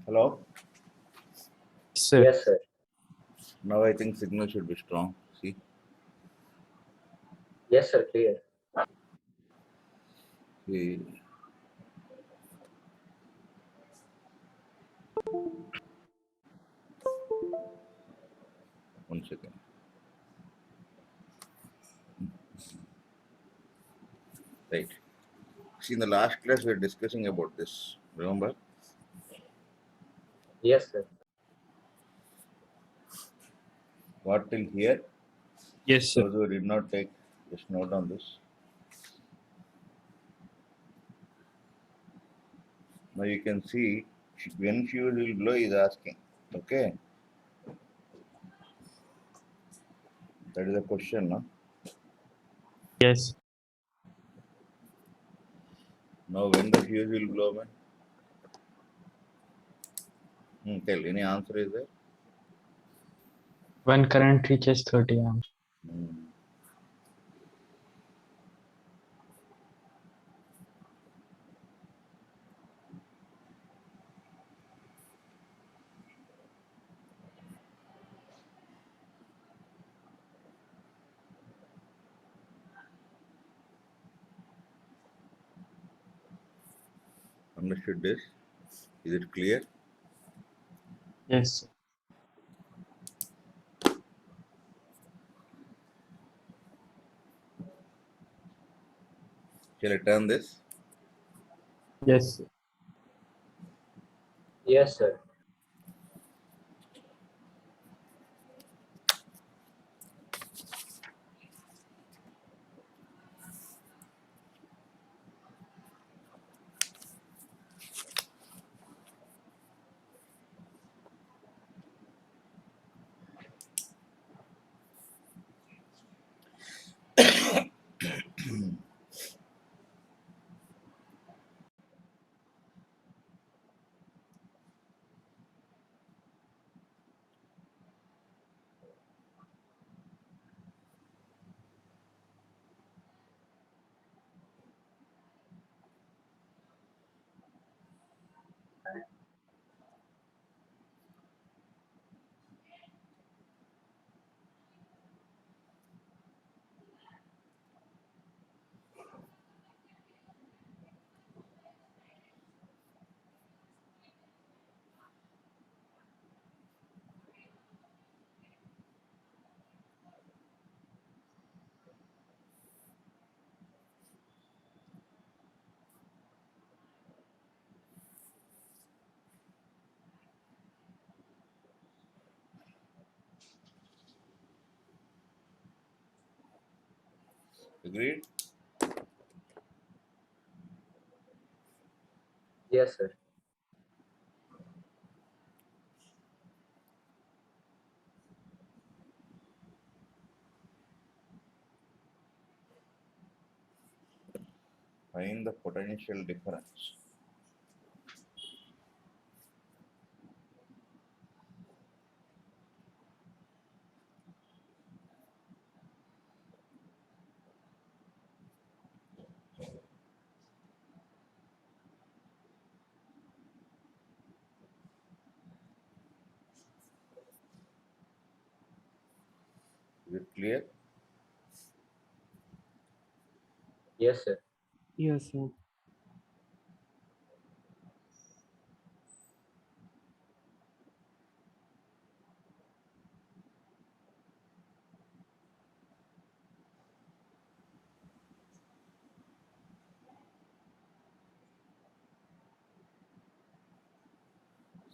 Hello? Sir. Yes, sir. Now I think signal should be strong. See? Yes, sir. Clear. See. One second. Right. See, in the last class we were discussing about this. Remember? Yes, sir. What till here? Yes, sir. Those who did not take, just note on this. Now you can see when fuse will blow is asking. Okay? That is the question, no? Yes. Now when the fuse will blow, man? Tell, any answer is there? When current reaches 30 amps. Hmm. Understood this? Is it clear? Yes, sir. Shall I turn this? Yes, sir. Yes, sir. Agreed? Yes, sir. Find the potential difference. Is it clear? Yes, sir. Yes, sir.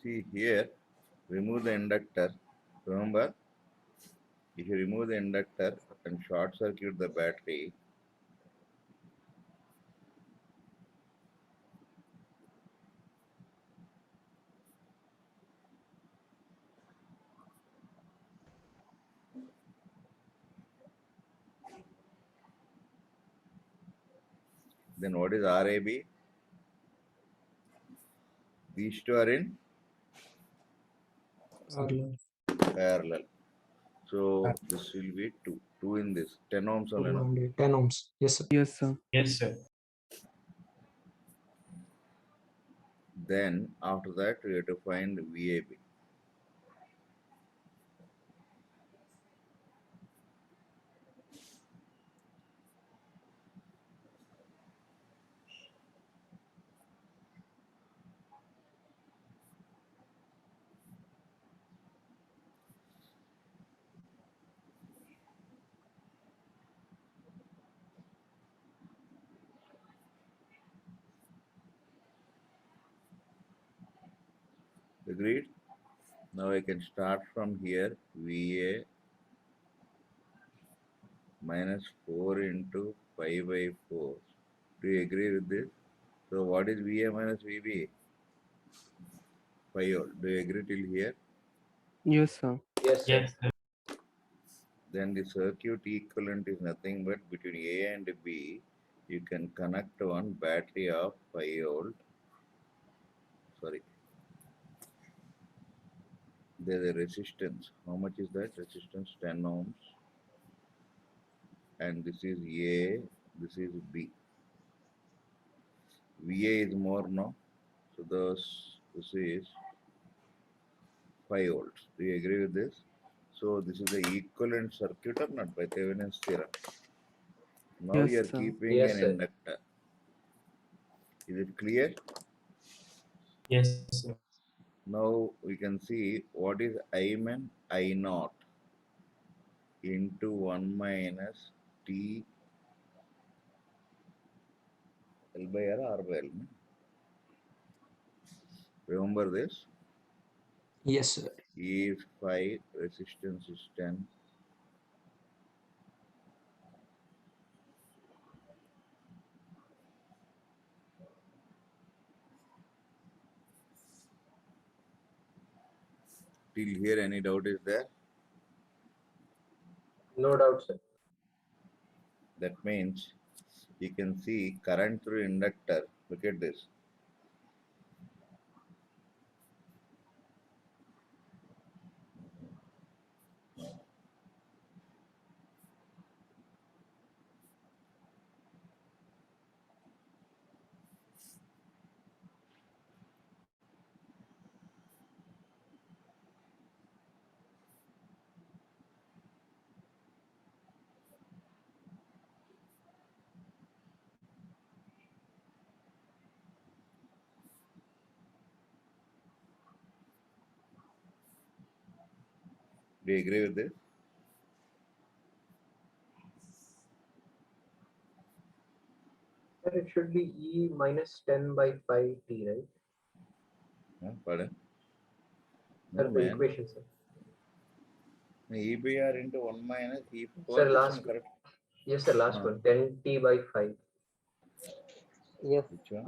See here, remove the inductor. Remember, if you remove the inductor and short circuit the battery, then what is RAB? These two are in Parallel. parallel. So this will be 2. 2 in this. 10 ohms only. No? 10 ohms. Yes, sir. Yes, sir. Yes, sir. Then after that we have to find VAB. Agreed? Now I can start from here. VA minus 4 into 5 by 4. Do you agree with this? So what is VA minus VB? 5 volt. Do you agree till here? Yes, sir. Yes, sir. Yes, sir. Then the circuit equivalent is nothing but between A and B. You can connect one battery of 5 volt. Sorry. There's a resistance. How much is that resistance? 10 ohms. And this is A, this is B. VA is more now. So this is 5 volts. Do you agree with this? So this is the equivalent circuit or not by Thevenin's theorem. Now Yes, you are sir. keeping Yes, an sir. inductor. Is it clear? Yes, sir. Now we can see what is I min I naught into 1 minus T L by R or R by L. Remember this? Yes, sir. E is 5, resistance is 10. Till here, any doubt is there? No doubt, sir. That means you can see current through inductor. Look at this. Do you agree with this? Sir, it should be E minus 10 by 5 T, right? Huh? Pardon? Sir, No, the man. equation, sir. E by R into 1 minus E power. Sir, This last one correct. Yes, sir, last one. 10T by 5. Yes, Which one?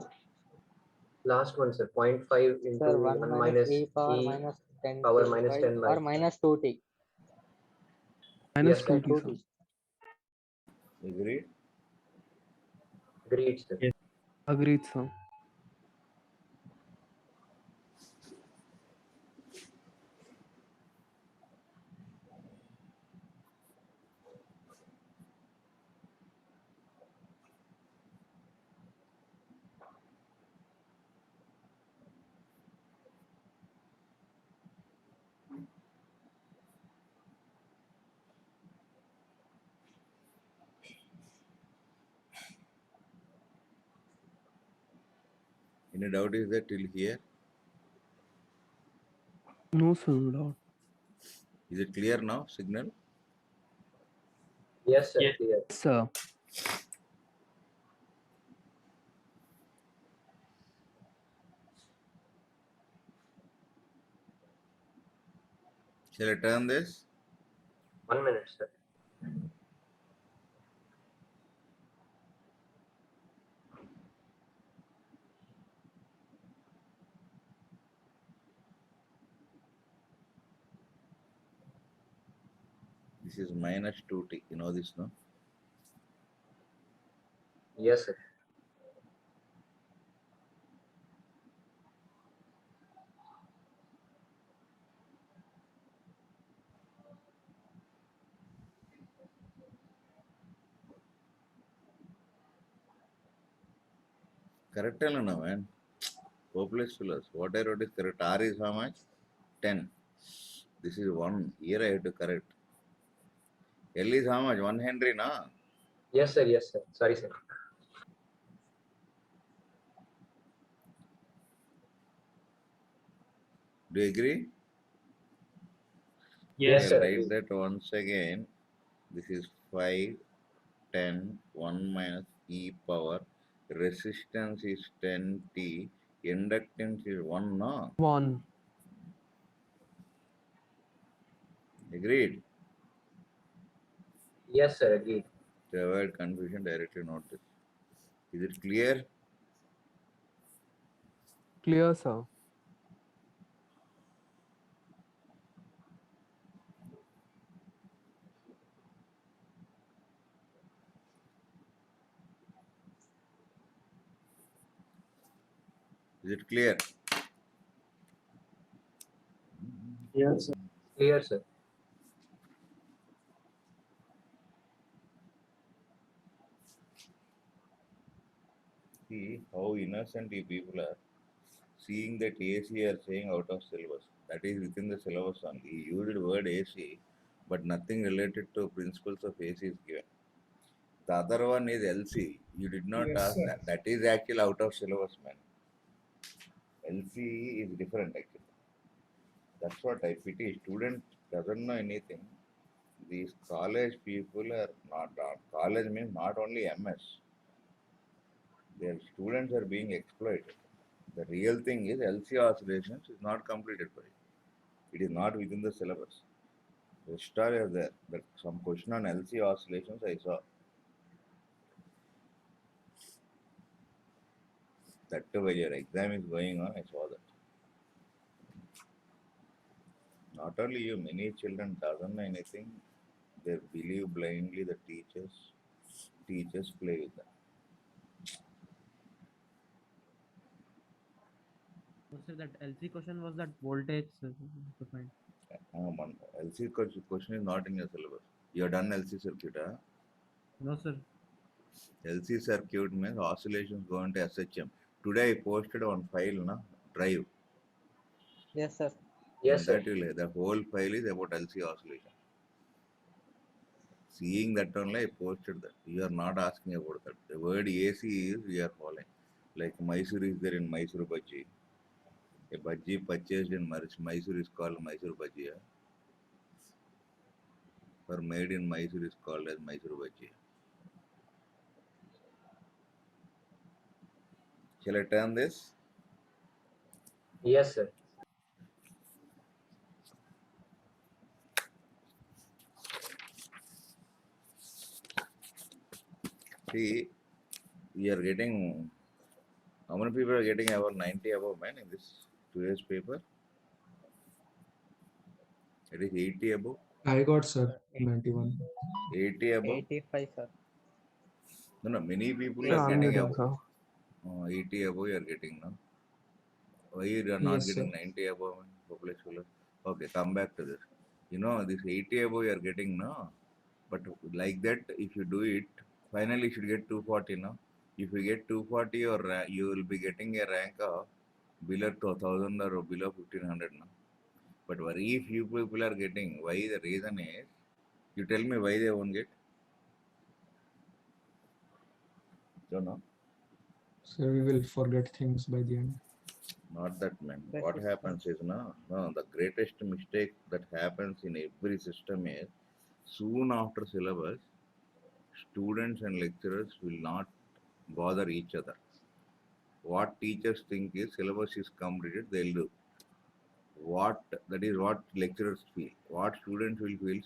Last one, sir. 0.5 into sir. 1 1 minus minus e power E minus 10 power t minus by 10 by or minus 2t. Minus Yes, sir. 2T, sir. 2t. Agreed? Agreed, sir. Yes. Agreed, sir. Any doubt is there till here? No, sir, no doubt. Is it clear now? Signal? Yes, sir. Yes. Clear. Sir. Shall I turn this? 1 minute, sir. This is minus 2T. You know this, no? Yes, sir. Correct or no, man? Hopeless fellows. What I wrote is correct. R is how much? 10. This is 1. Here I have to correct. L is how much? 1 Henry, na? Yes, sir. Yes, sir. Sorry, sir. Do you agree? Yes, Yes, sir. I'll write Agree. that once again. This is 5, 10, 1 minus e power. Resistance is 10t. Inductance is 1, no? 1. Agreed? Yes, sir. Agreed. To avoid confusion, directly note this. Is it clear? Clear, sir. Is it clear? yes, sir. Clear, sir. See how innocent you people are. Seeing that AC are saying out of syllabus. That is within the syllabus only. He used word AC, but nothing related to principles of AC is given. The other one is LC. You did not Yes, ask sir. that. That is actually out of syllabus, man. LC is different actually. That's what I pity. Student doesn't know anything. These college people are not college means not only MS. Their students are being exploited. The real thing is LC oscillations is not completed by it. It is not within the syllabus. The star is there. But some question on LC oscillations I saw. That too while your exam is going on, I saw that. Not only you, many children doesn't know anything. They believe blindly the teachers play with them. So that LC question was that voltage to find. LC question is not in your syllabus. You have done LC circuit, huh? No, sir. LC circuit means oscillations go into SHM. Today I posted one file, na, drive. Yes, sir. Yes, sir. That will the whole file is about LC oscillation. Seeing that only I posted that. You are not asking about that. The word AC is we are following. Like Mysore is there in Mysore Bhaji. A Bhaji purchased in Mysore is called Mysore Bhaji. Or made in Mysore is called as Mysore Bhaji. Shall I turn this? Yes, sir. See, we are getting, how many people are getting about 90 above, man, in this 2 years paper? It is 80 above. I got, sir, 91. 80 above. 85, sir. No, many people Sir, are I'm 85. getting getting, above. sir. 80 above you are getting, no? Why you are not Yes, sir. getting 90 above, man? Population. Okay, come back to this. You know, this 80 above you are getting, no? But like that, if you do it, finally you should get 240, no? If you get 240, you will be getting a rank of below 2000 or below 1500, no? But very few people are getting. Why? The reason is, you tell me why they won't get. Don't know. So we will forget things by the end. Not that, man. What happens Resistance. is, no, the greatest mistake that happens in every system is soon after syllabus, students and lecturers will not bother each other. What teachers think is syllabus is completed, they'll do. That is what lecturers feel. What students will feel,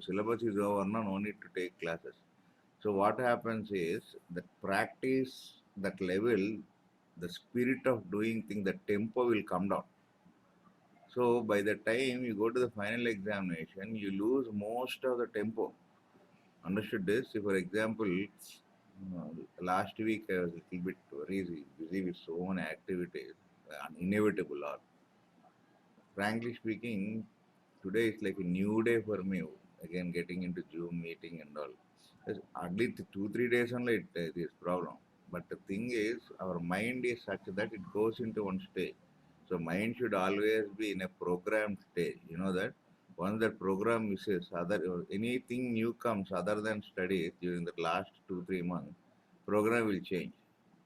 syllabus is over, no need to take classes. So what happens is that practice that level, the spirit of doing things, the tempo will come down. So by the time you go to the final examination, you lose most of the tempo. Understood this? So for example, last week I was a little bit busy with so many activities, inevitable. Or frankly speaking, today is like a new day for me. Again, getting into Zoom meeting and all. There's hardly 2 3 days only it is problem. But the thing is, our mind is such that it goes into one stage. So mind should always be in a programmed stage. You know that once that program misses, anything new comes other than studies during the last 2 3 months, program will change.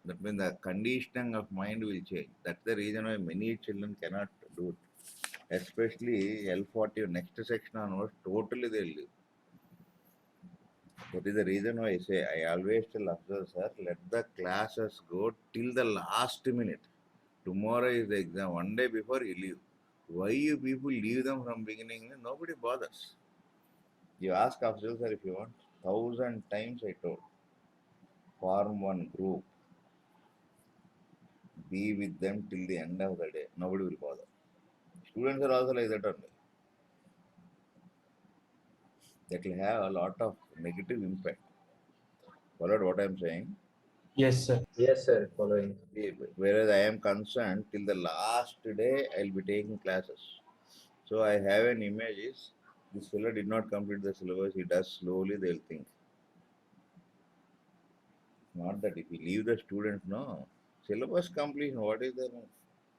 That means the conditioning of mind will change. That's the reason why many children cannot do it. Especially L40 next section onwards, totally they'll leave. That is the reason why I say I always tell Afzal sir, let the classes go till the last minute. Tomorrow is the exam. One day before you leave. Why you people leave them from beginning? Nobody bothers. You ask Afzal sir if you want. 1,000 times I told. Form one group. Be with them till the end of the day. Nobody will bother. Students are also like that only. That will have a lot of negative impact. Followed what I am saying? Yes, sir. Yes, sir. Following. Whereas I am concerned, till the last day I'll be taking classes. So I have an image is this fellow did not complete the syllabus, he does slowly, they'll think. Not that if you leave the students, no. Syllabus completion, what is the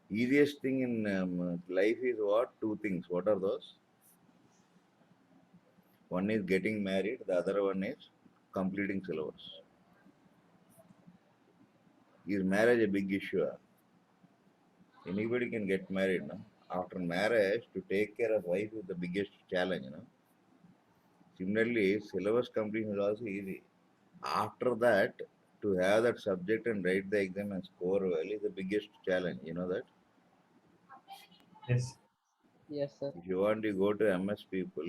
easiest thing in life is what? Two things. What are those? One is getting married, the other one is completing syllabus. Is marriage a big issue? Anybody can get married, no? After marriage, to take care of wife is the biggest challenge, you know. Similarly, syllabus completion is also easy. After that, to have that subject and write the exam and score well is the biggest challenge, you know that? Yes. Yes, sir. If you want to go to MS people,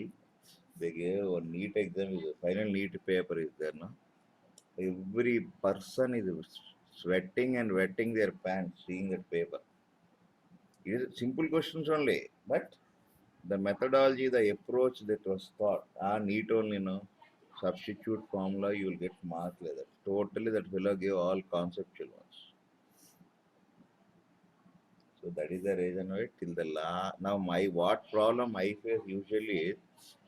they gave one NEET exam, is a final NEET paper is there, no? Every person is sweating and wetting their pants seeing that paper. It is simple questions only, but the methodology, the approach that was taught, NEET only, no? Substitute formula, you will get marks like that. Totally, that fellow gave all conceptual ones. So that is the reason why till the now my what problem I face usually is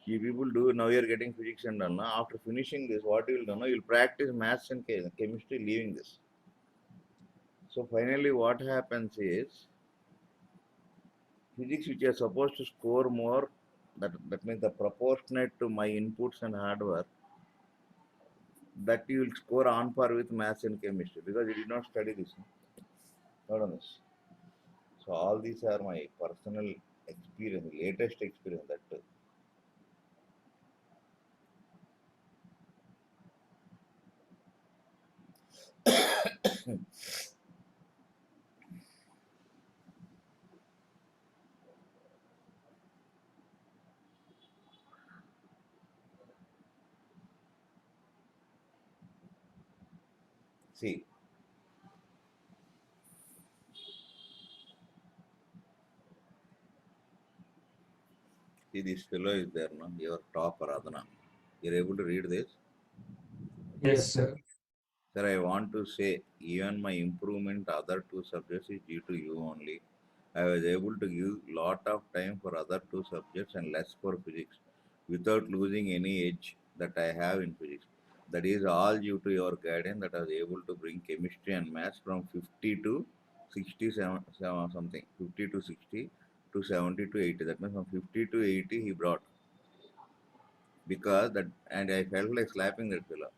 you people do now you're getting physics and all. Now after finishing this, what you will do now you'll practice maths and chemistry leaving this. So finally what happens is physics which are supposed to score more, that means the proportionate to my inputs and hard work, that you will score on par with maths and chemistry because you did not study this. Not on this. So all these are my personal experience, latest experience that too. See, this fellow is there, no? Your topper, Adana. You're able to read this? Yes, sir. Sir, I want to say, even my improvement other two subjects is due to you only. I was able to give lot of time for other two subjects and less for physics without losing any edge that I have in physics. That is all due to your guidance that I was able to bring chemistry and maths from 50 to 67 something, 50 to 60 to 70 to 80. That means from 50 to 80 he brought. Because that, and I felt like slapping that fellow.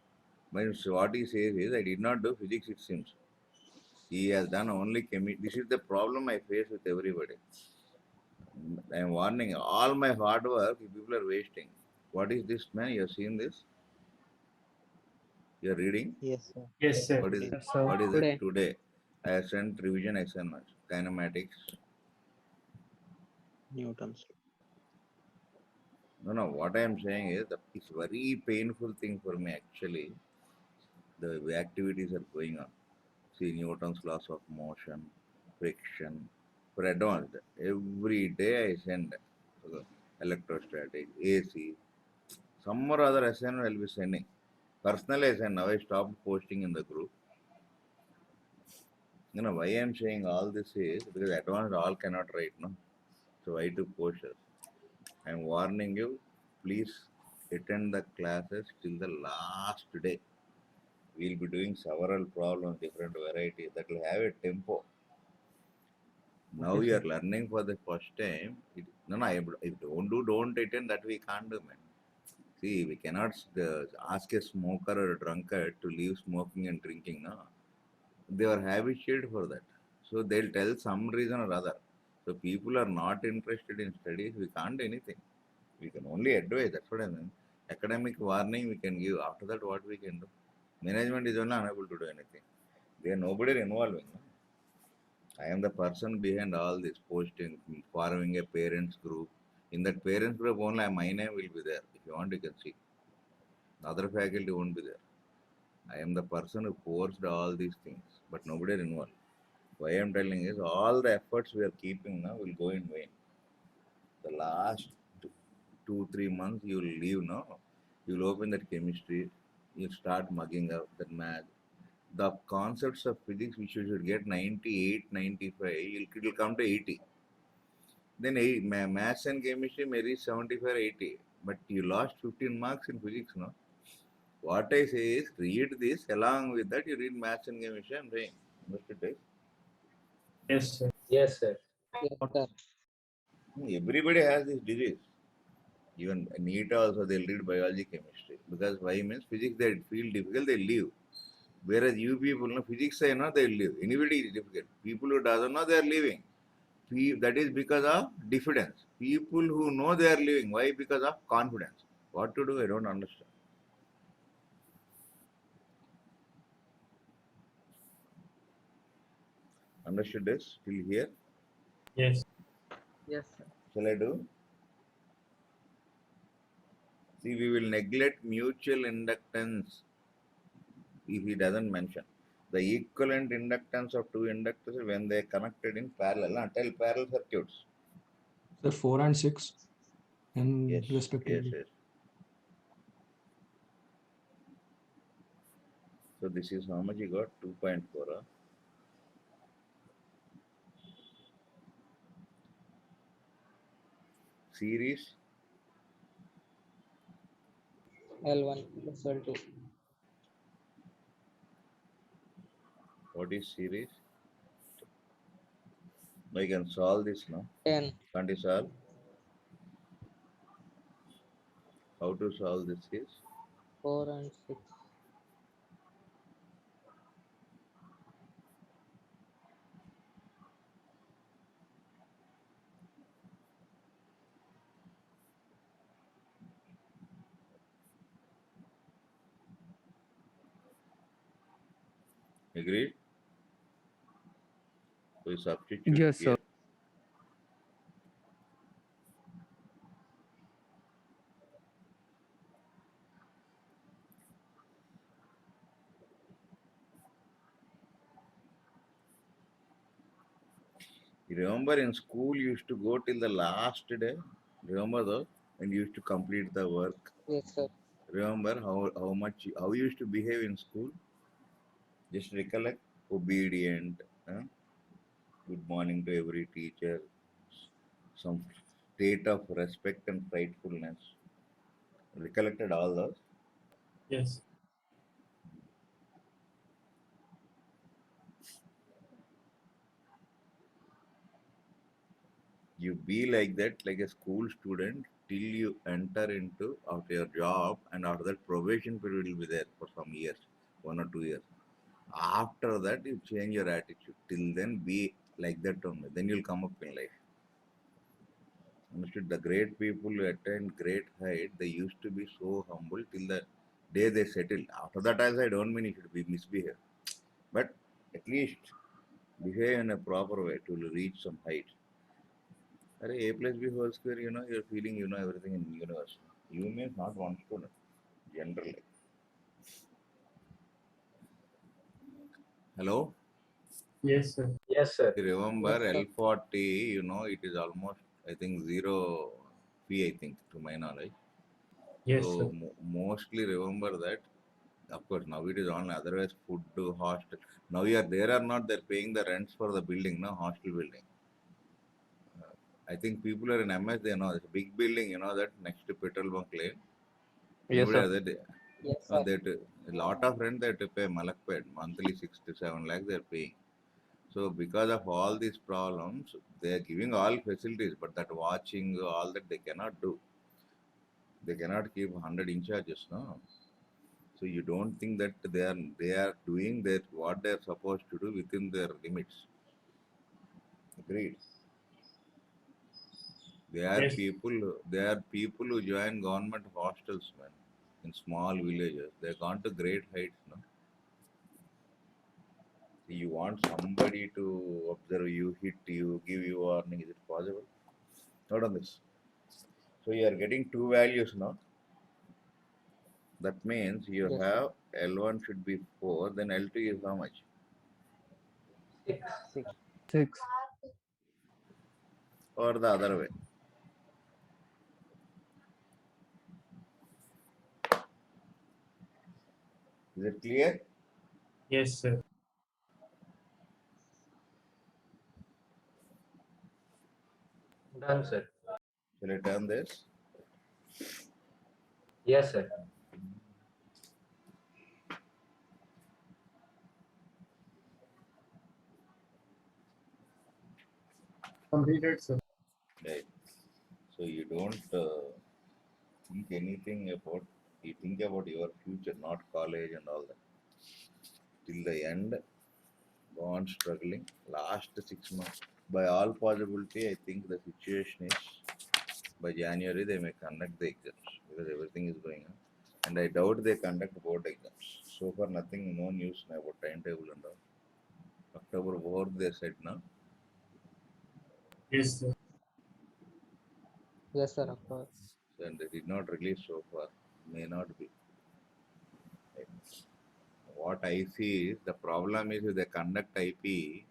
But what he says is, I did not do physics, it seems. He has done only chemistry. This is the problem I face with everybody. I am warning all my hard work, people are wasting. What is this, man? You have seen this? You are reading? Yes, sir. Yes, sir. What is Yes, sir. what is Today. it today? I have sent revision assignments, kinematics. Newton's. No. What I am saying is that it's very painful thing for me actually. The activities are going on. See Newton's laws of motion, friction. For advanced, every day I send electrostatic, AC, some or other assignment I'll be sending. Personally, I send. Now I stopped posting in the group. You know why I'm saying all this is because advanced all cannot write, no. So why to post it? I'm warning you. Please attend the classes till the last day. We'll be doing several problems, different varieties that will have a tempo. Now Okay, we sir. are learning for the first time. No, no, if don't attend, that we can't do, man. See, we cannot ask a smoker or a drunkard to leave smoking and drinking, no. They are habituated for that. So they'll tell some reason or other. So people are not interested in studies, we can't do anything. We can only advise, that's what I mean. Academic warning we can give. After that, what we can do? Management is only unable to do anything. They are nobody involving. No? I am the person behind all this posting, forming a parents group. In that parents group only my name will be there. If you want, you can see. Other faculty won't be there. I am the person who forced all these things, but nobody is involved. Why I am telling is all the efforts we are keeping now will go in vain. The last 2 3 months you will leave now. You will open that chemistry, you start mugging up that math. The concepts of physics which you should get 98, 95, it will come to 80. Then maths and chemistry may reach 75, 80. But you lost 15 marks in physics, no? What I say is read this along with that you read maths and chemistry. I'm saying, understood it? Yes, sir. Yes, sir. Yes, sir. Everybody has this disease. Even NEET also they'll read biology, chemistry. Because why means physics they feel difficult, they leave. Whereas you people know physics say no, they leave. Anybody is difficult. People who doesn't know they are leaving. That is because of diffidence. People who know they are leaving. Why? Because of confidence. What to do? I don't understand. Understood this till here? Yes. Yes, sir. Shall I do? See, we will neglect mutual inductance if he doesn't mention. The equivalent inductance of two inductors when they are connected in parallel, until parallel circuits. Sir, 4 and 6, and Yes, respectively. yes. So this is how much you got? 2.4. Huh? Series L1 plus L2. what is series? I can solve this now. 10. Can't you solve? How to solve this is 4 and 6. agreed? So you substitute Yes, here. sir. Remember in school you used to go till the last day. Remember though, and you used to complete the work. Yes, sir. Remember how you used to behave in school? Just recollect, obedient, huh? Good morning to every teacher, some state of respect and pridefulness. Recollected all those. Yes. You be like that, like a school student, till you enter into after your job, and after that probation period will be there for some years, 1 or 2 years. After that, you change your attitude. Till then, be like that only. Then you'll come up in life. Understood? The great people who attain great height, they used to be so humble till the day they settle. After that, as I don't mean you should be misbehave, but at least behave in a proper way to reach some height. A plus B whole square, you're feeling you know everything in universe. You means not one student, generally. Hello? Yes, sir. Yes, sir. Remember Yes, sir. L40, it is almost, I think, zero fee, I think, to my knowledge. Yes, So sir. mostly remember that. Of course, now it is on, otherwise food, hostel. Now there or not, they're paying the rents for the building, no hostel building. I think people are in MS, they know it's a big building, that next to petrol bunk lane. Yes, Anybody sir. has that? Yes, sir. A lot of rent they have to pay Malakpet monthly 6 to 7 lakhs they are paying. So because of all these problems, they are giving all facilities, but that watching all that they cannot do. They cannot keep 100 in charges, no. So you don't think that they are doing that what they are supposed to do within their limits. Agreed. Yes. They are people who join government hostels, man, in small villages. They gone to great heights, no. You want somebody to observe you, hit you, give you warning. Is it possible? Not on this. So you are getting two values now. That means you Yes, have L1 should be 4, then L2 is how much? 6. 6. 6. Or the other way. Is it clear? Yes, sir. Done, sir. Shall I turn this? Yes, sir. Completed, sir. Right. So you don't think anything about, you think about your future, not college and all that. Till the end, go on struggling. Last 6 months. By all possibility, I think the situation is by January they may conduct the exams because everything is going on. And I doubt they conduct board exams. So far, nothing, no news about timetable and all. October 4th, they said now. Yes, sir. Yes, sir, of course. And they did not release so far. May not be. What I see is the problem is if they conduct IP,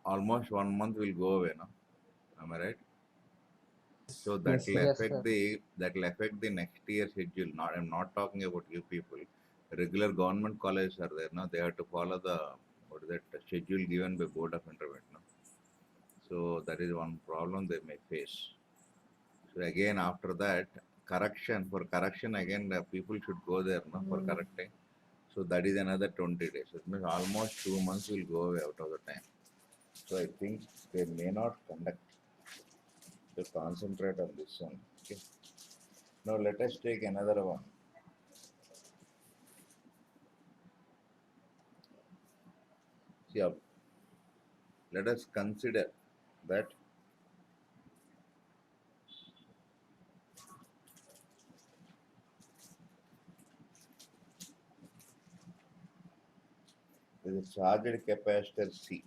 almost 1 month will go away, no? Am I right? So that Yes, will sir. Yes, affect sir. the next year schedule. Not I'm not talking about you people. Regular government colleges are there, no? They have to follow the what is that schedule given by Board of Intervention. No? So that is one problem they may face. So again after that correction again the people should go there, no, for correcting. So that is another 20 days. It means almost 2 months will go away out of the time. So I think they may not conduct. So concentrate on this one. Okay. Now let us take another one. See, let us consider that there is a charged capacitor C.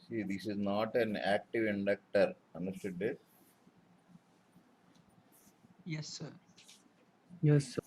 See, this is not an active inductor. Understood this? Yes, sir. Yes, sir.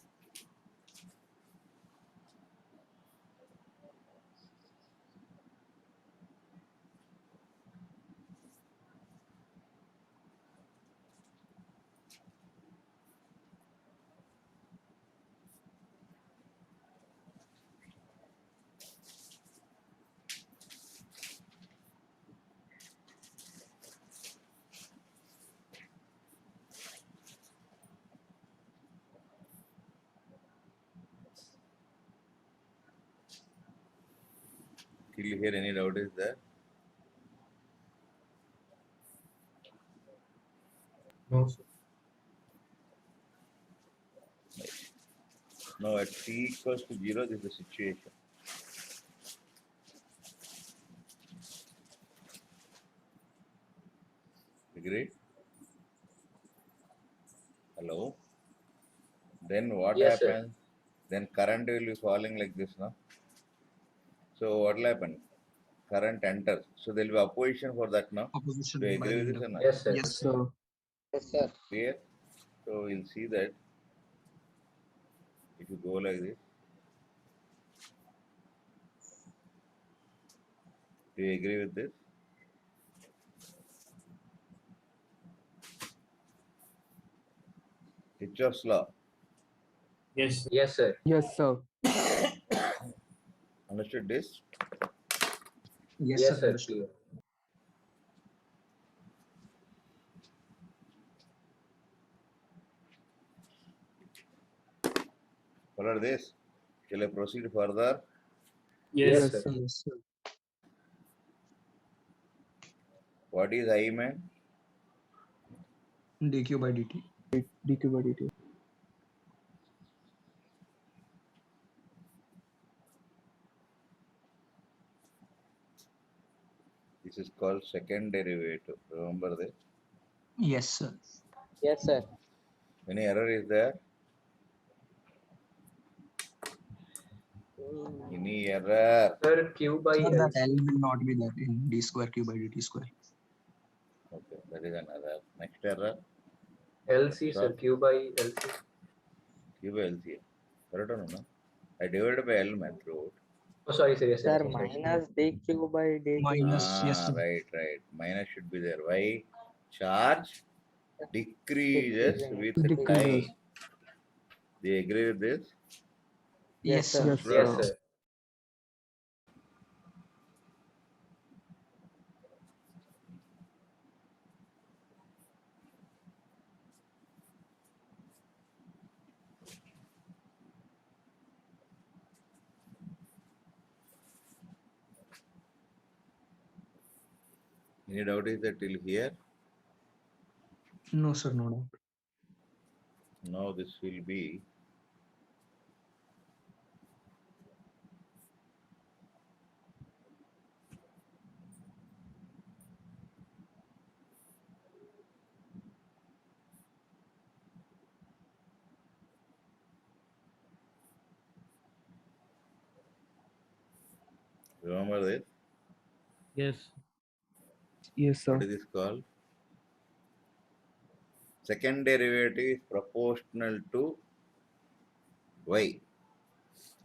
Till here any doubt is there? No, sir. Now at t equals to 0, this is the situation. Agreed? Hello? Then what Yes, sir. happens? Then current will be falling like this, no? So what will happen? Current enters. So there will be opposition for that, no? Opposition Do you by agree the with this or inductor. not? Yes, sir. Yes, sir. Yes, sir. Clear? So we'll see that if you go like this, do you agree with this? Kirchhoff's law. Yes, sir. Yes, sir. Yes, sir. Understood this? Yes, Yes, sir. sir. Understood. Clear. Follow this. Shall I proceed further? Yes, Yes, sir. sir. Yes, sir. What is I man? dq by dt. dq by dt. This is called second derivative. Remember this? Yes, sir. Yes, sir. Any error is there? Any error? Sir, Q by Sir, that LC. L will not be there in d square q by dt square. Okay, that is another. Next error. LC, Sir. sir. Q by LC. Q by LCM. Correct or no? I divided by L man throughout. Oh, sorry, sir. Yes, sir. Sir, minus dq by dt. Minus, yes, sir. Right. Minus should be there. Why? Charge decreases Decreasing. with Decreases. time. Do you agree with this? Yes, sir. Yes, Yes, sir. sir. Any doubt is that till here? No, sir. No doubt. Now this will be remember this? Yes. Yes, sir. What is this called? Second derivative is proportional to y.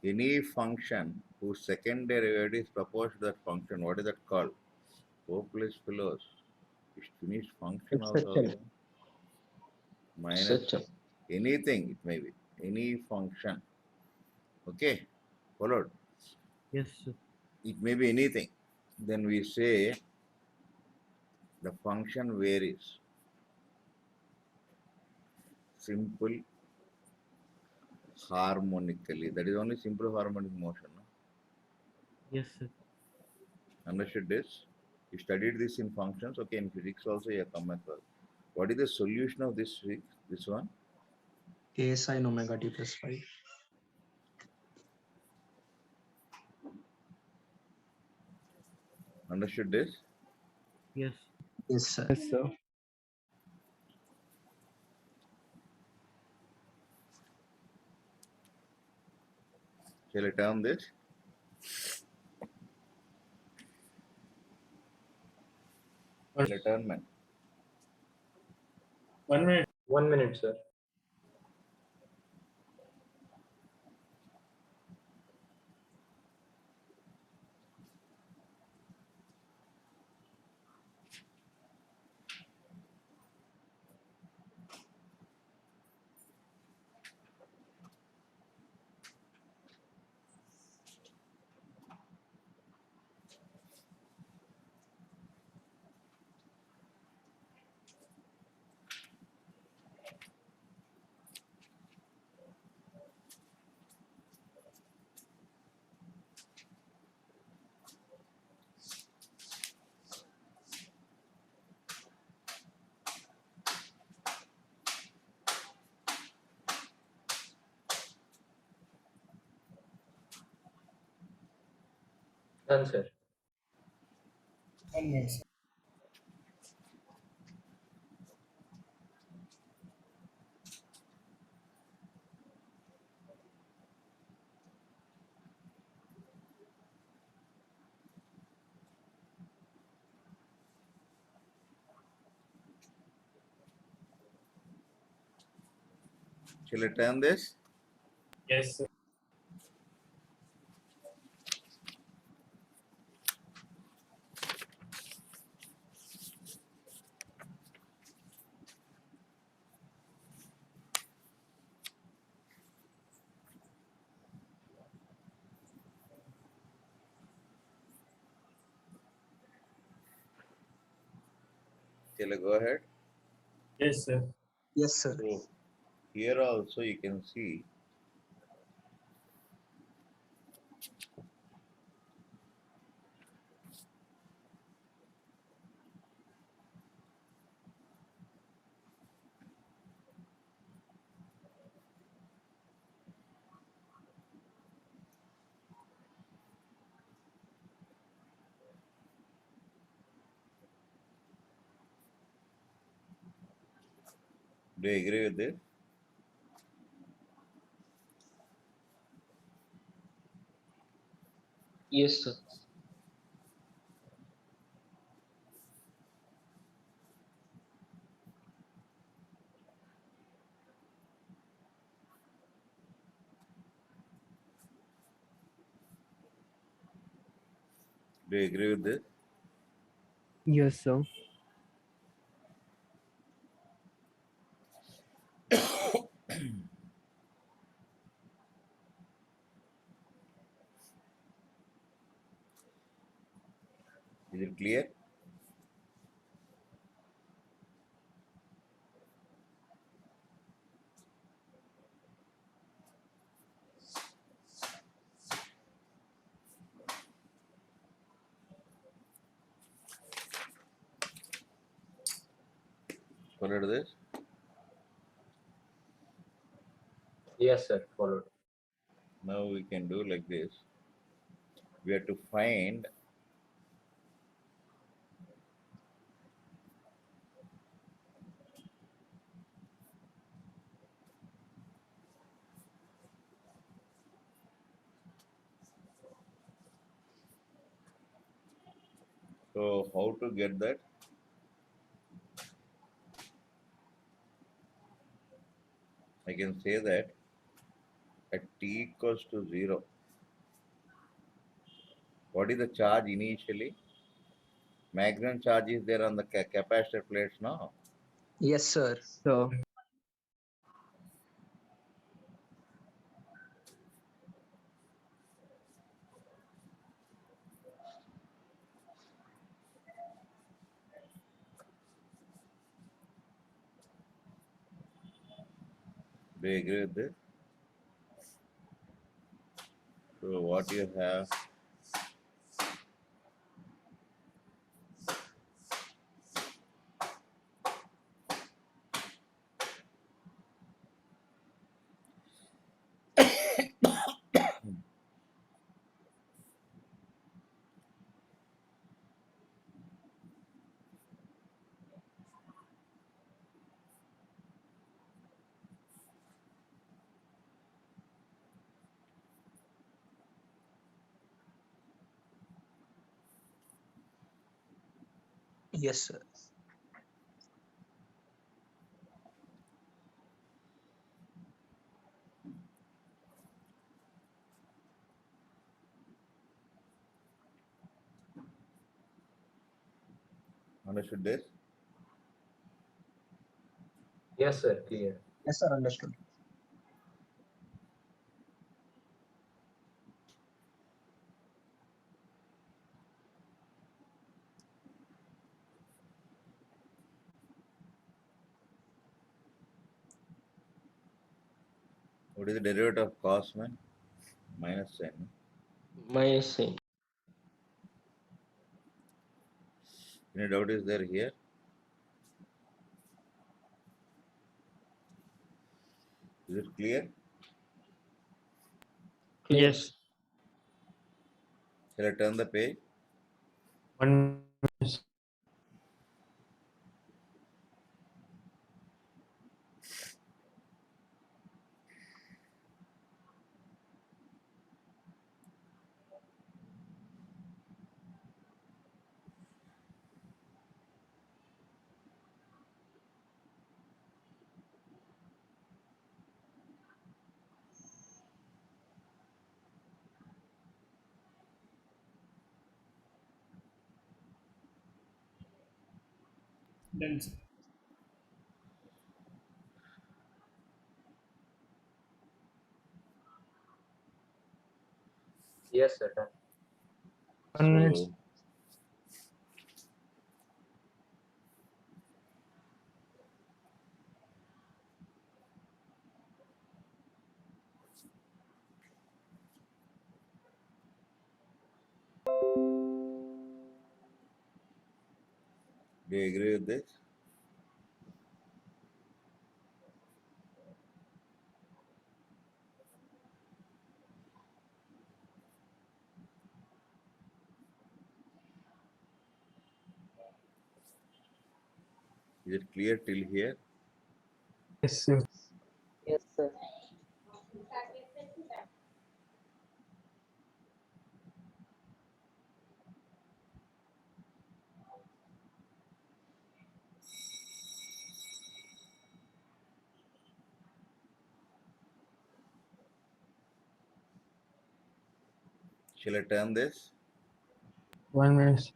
Any function whose second derivative is proportional to that function, what is that called? Hopeless fellows. It's finished function also. Exception. Minus Exception. anything, it may be. Any function. Okay? Followed? Yes, sir. It may be anything. Then we say the function varies. Simple harmonically. That is only simple harmonic motion. No? Yes, sir. Understood this? You studied this in functions. Okay, in physics also you have come across. What is the solution of this one? A sin omega t plus 5. Understood this? Yes. Yes, sir. Yes, sir. Shall I term this? Shall I term man? 1 minute. 1 minute, sir. Done, sir. 1 minute. Shall I turn this? Yes, sir. Shall I go ahead? Yes, sir. Yes, sir. So here also you can see do you agree with this? Yes, sir. Do you agree with this? Yes, sir. Is it clear? Followed this? Yes, sir. Followed. Now we can do like this. We have to find so how to get that? I can say that at t equals to 0, what is the charge initially? Maximum charge is there on the capacitor plates now. Yes, sir. Sir. Do you agree with this? So what you have, Yes, sir. understood this? Yes, sir. Clear. Yes, sir. Understood. What is the derivative of cos, man? Minus sin. Minus sin. Any doubt is there here? Is it clear? Yes. Shall I turn the page? One. Done, sir. Yes, sir. Done. 1 minute. So do you agree with this? Is it clear till here? Yes, sir. Yes, sir. Shall I turn this? 1 minute.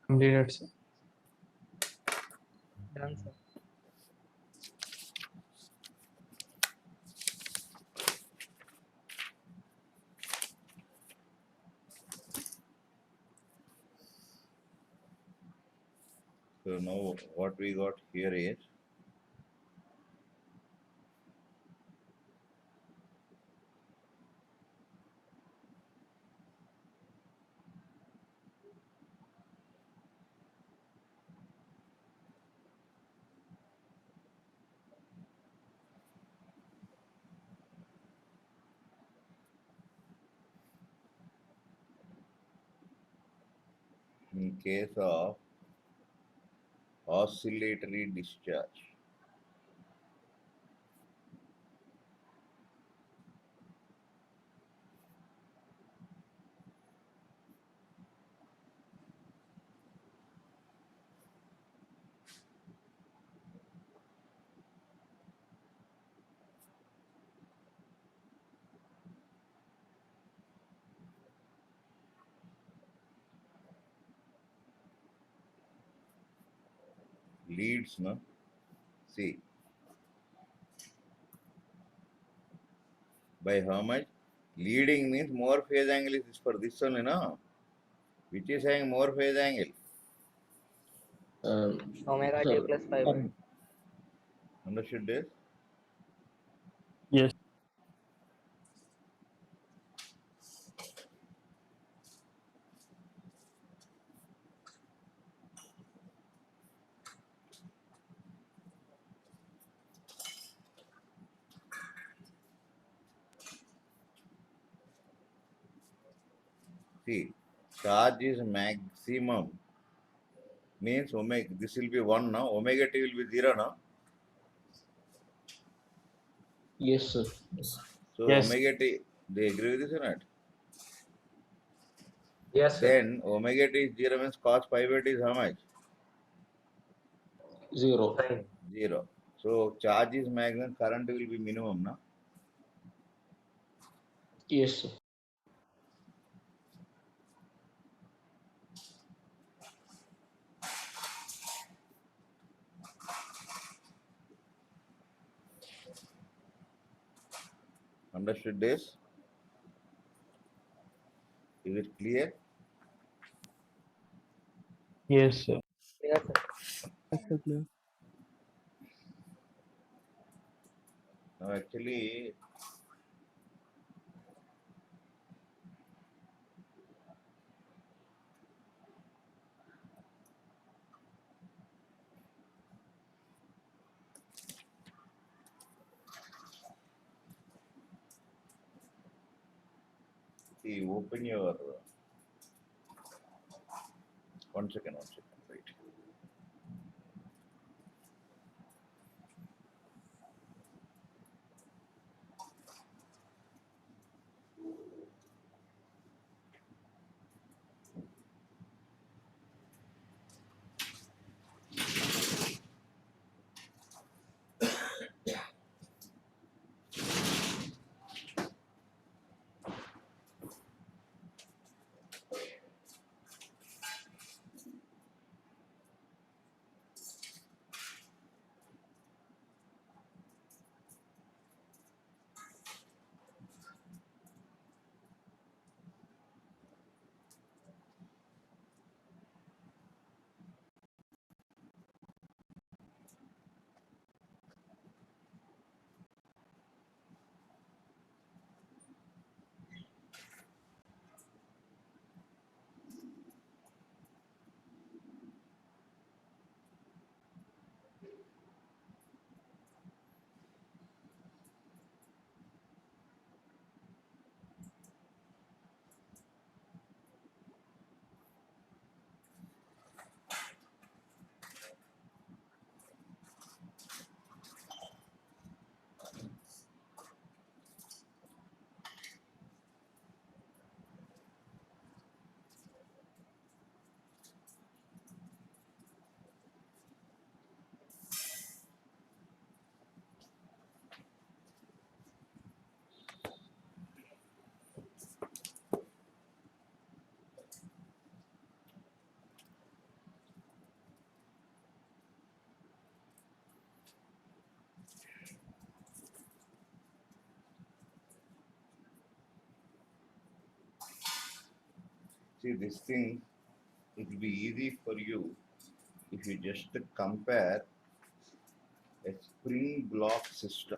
Completed, sir. Done, sir. So now what we got here is in case of oscillatory discharge. Leads, no? See, by how much? Leading means more phase angle is for this only, no? Which is having more phase angle. Omega t Sir, plus 5. Understood this? Yes. See, charge is maximum. Means omega, this will be 1 now, omega t will be 0 now. yes, sir. So Yes. omega t, they agree with this or not? Yes, sir. Then omega t is 0 means cos pi by t is how much? 0. Fine. 0. So charge is maximum, current will be minimum, no? Yes, sir. Understood this? Is it clear? Yes, sir. Clear, sir. Yes, sir, clear. Now actually, see, open your, one second, wait. See this thing, it will be easy for you if you just compare a spring block system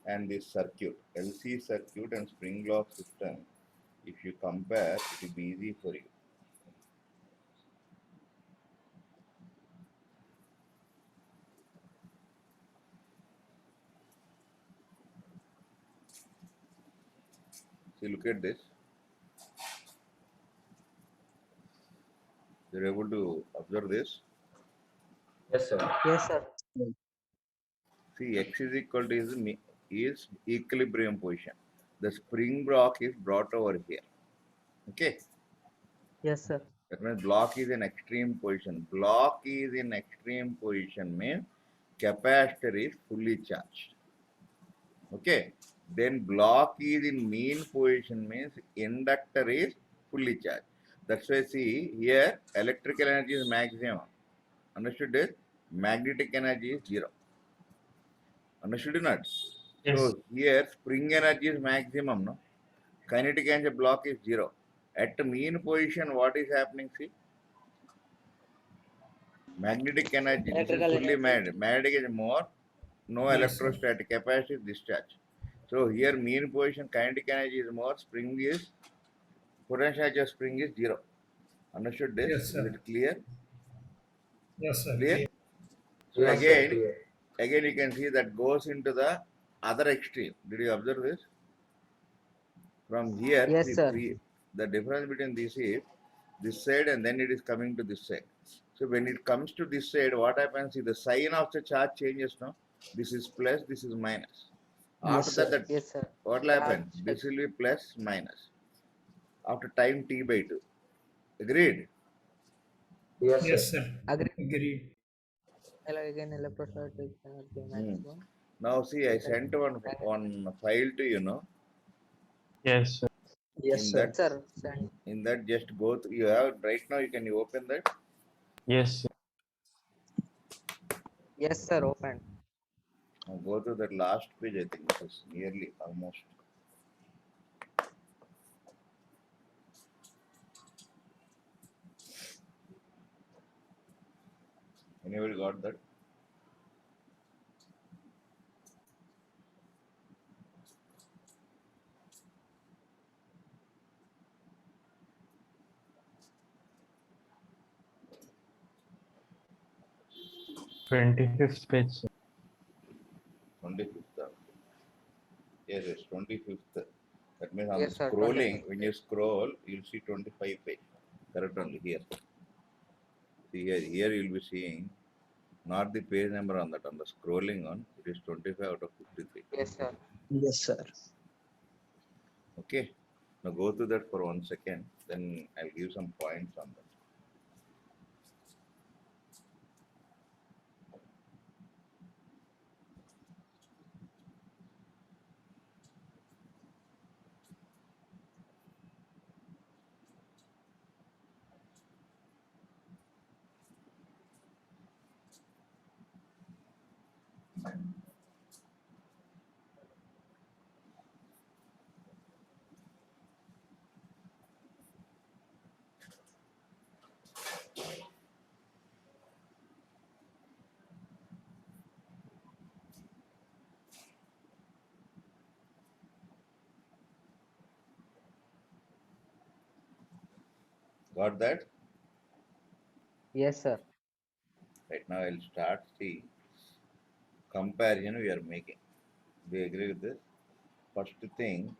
and this circuit, LC circuit and spring block system. If you compare, it will be easy for you. See, look at this. You're able to observe this. Yes, sir. Yes, sir. See, x is equal to is equilibrium position. The spring block is brought over here. Okay. Yes, sir. That means block is in extreme position. Block is in extreme position means capacitor is fully charged. Okay. Then block is in mean position means inductor is fully charged. That's why see here electrical energy is maximum. Understood this? Magnetic energy is zero. Understood or not? Yes. So here spring energy is maximum, no? Kinetic energy block is zero. At mean position, what is happening? See, magnetic energy. This is Electrical fully energy. magnetic is more, no electrostatic capacity is discharged. So here mean position kinetic energy is more, spring is potential energy of spring is zero. Understood this? Yes, Is sir. it clear? Yes, sir. Clear? So Yes, sir. again, Clear. again you can see that goes into the other extreme. Did you observe this? From here, Yes, see, sir. the difference between this side and then it is coming to this side. So when it comes to this side, what happens? See, the sign of the charge changes now. This is plus, this is minus. After Yes, that, sir. Yes, sir. what will happen? This will be plus, minus. After time t by 2. Agreed? Yes, Yes, sir. sir. Agree. Agreed. Again, electrostatic energy Hmm. maximum. Now see, I sent one file to you know. Yes, sir. Yes, In sir. that, Sir, send. in that, just go through. You have right now. You can open that. Yes, sir. Yes, sir. Open. Now go to that last page. I think this is nearly almost. Anybody got that? Twenty-fifth page, sir. 25th. Yes, yes, 25th. That means on Yes, the sir. scrolling, 25th when you scroll, you'll see 25 page. Correct only here. See here you'll be seeing not the page number on that. On the scrolling on, it is 25 out of 53. Yes, sir. Yes, sir. Okay. Now go through that for 1 second. Then I'll give some points on that. Got that? Yes, sir. Right now I'll start. See comparison we are making. Do you agree with this? First thing,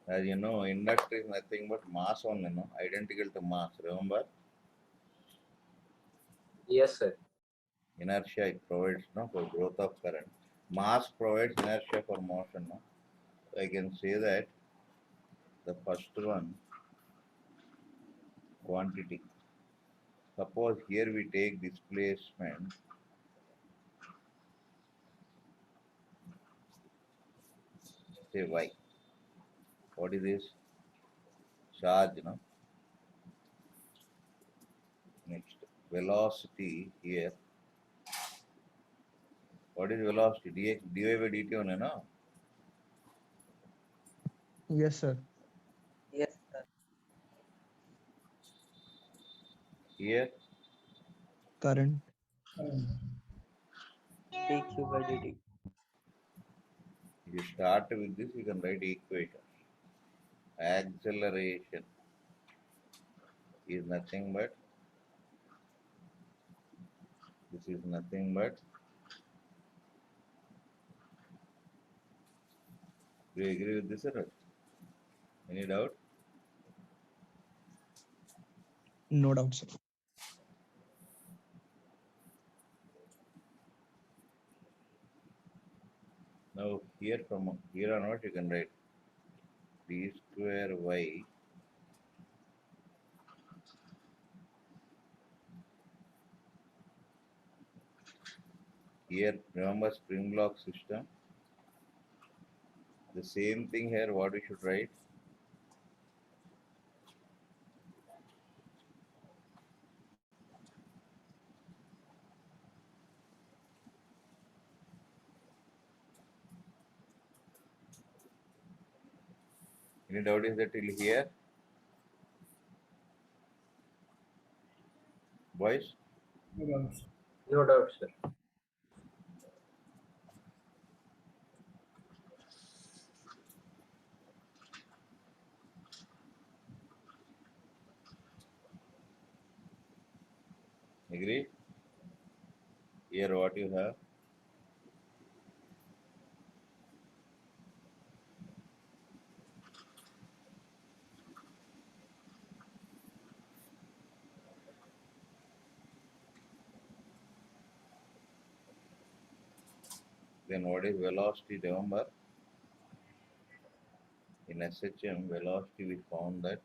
as you know, inductor is nothing but mass only, no? Identical to mass. Remember? Yes, sir. Inertia it provides no for growth of current. Mass provides inertia for motion. No? So I can say that the first one quantity. Suppose here we take displacement say y. What is this? Charge, no? Next, velocity here. What is velocity? dx dy by dt only, no? Yes, sir. Yes, sir. Here, Current. dq by dt. if you start with this, you can write equation. Acceleration is nothing but, this is nothing but, do you agree with this or not? Any doubt? No doubt, sir. Now here from here onward you can write d square y here. Remember spring block system. The same thing here. What we should write? Any doubt is that till here, boys? No doubt, sir. Agree? Here what you have? Then what is velocity? Remember, in SHM velocity we found that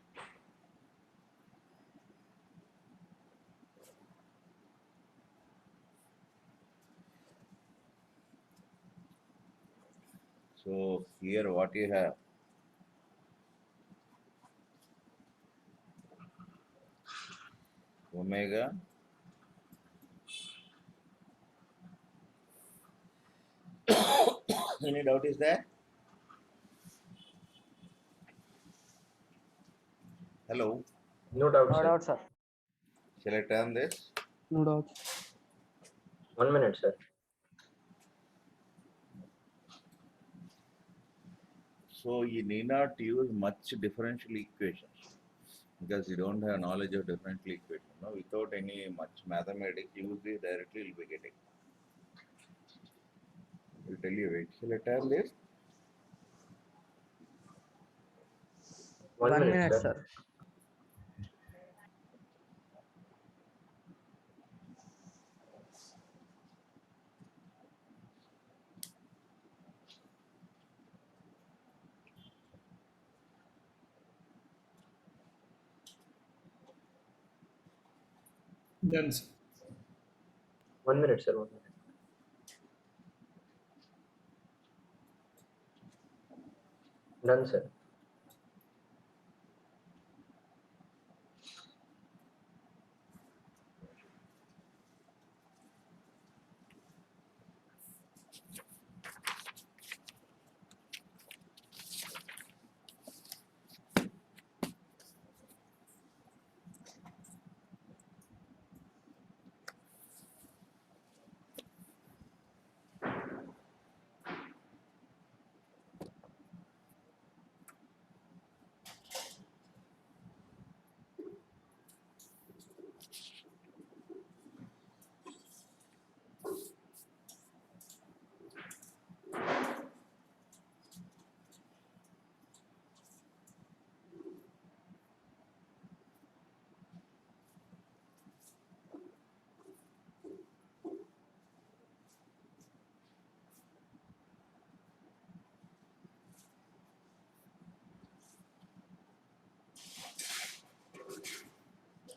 so here what you have? Omega any doubt is there? Hello? No doubt, No sir. doubt, sir. Shall I turn this? No doubt. 1 minute, sir. So you need not use much differential equations because you don't have knowledge of differential equation. No, without any much mathematics, use this directly you'll be getting. I'll tell you, wait. Shall I turn this? 1 1 minute, minute, sir. sir. Done, sir. 1 minute, sir. 1 minute. Done, sir.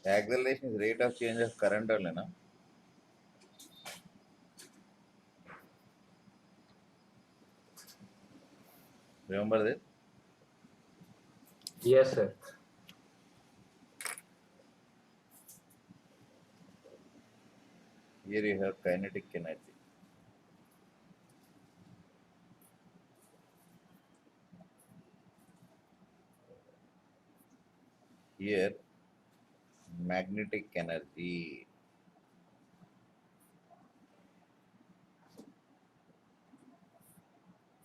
Acceleration is rate of change of current only, no? Remember that? Yes, sir. Here you have kinetic energy. Here, magnetic energy.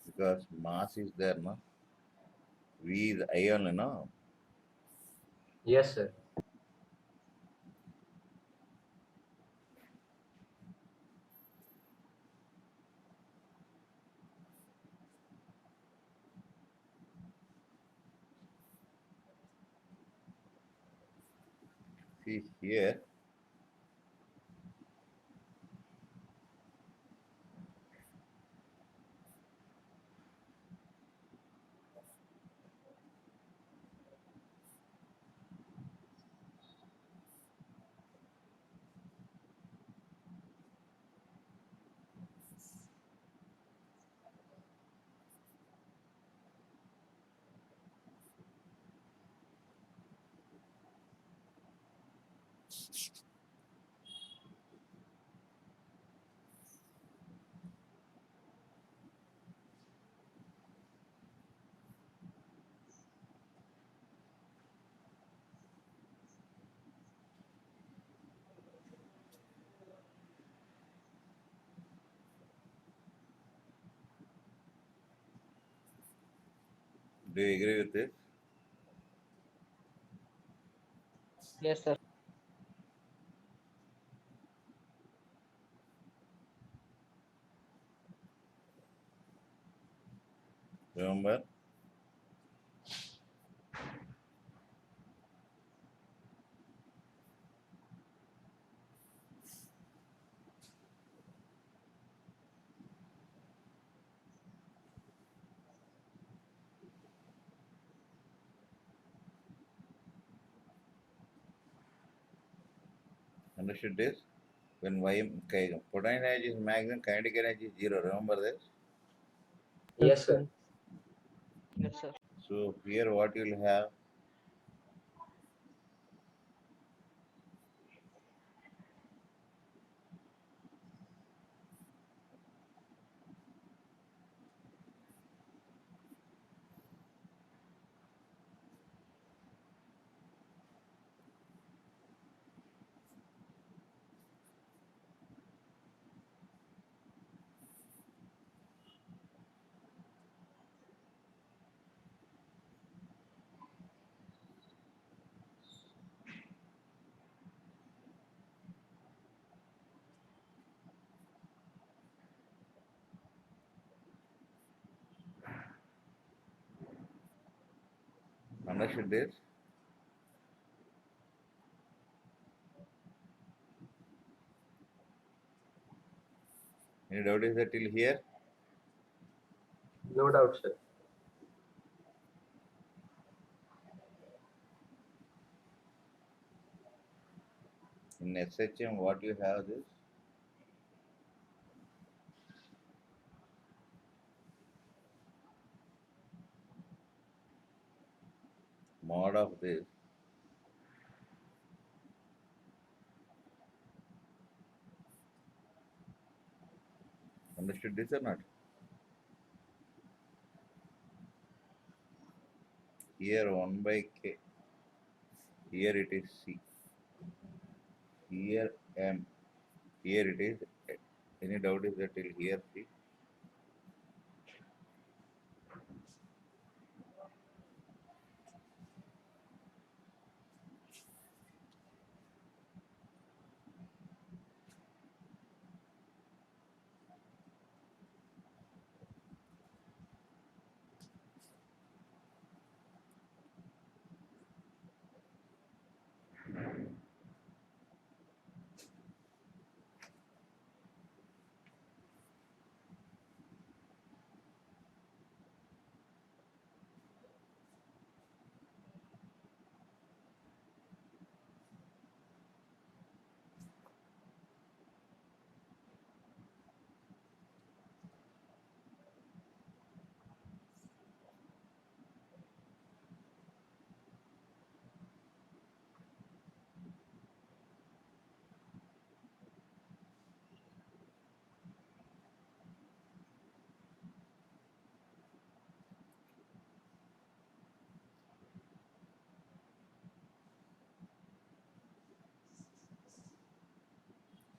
Because mass is there, no? V is I only, no? Yes, sir. See here, do you agree with this? Yes, sir. Remember? Understood this? When potential energy is maximum, kinetic energy is zero. Remember this? Yes, sir. Yes, sir. So here what you will have? Understood this? Any doubt is that till here? No doubt, sir. In SHM, what you have this? Mod of this. Understood this or not? Here 1 by K. Here it is C. Here M. Here it is. Any doubt is that till here C?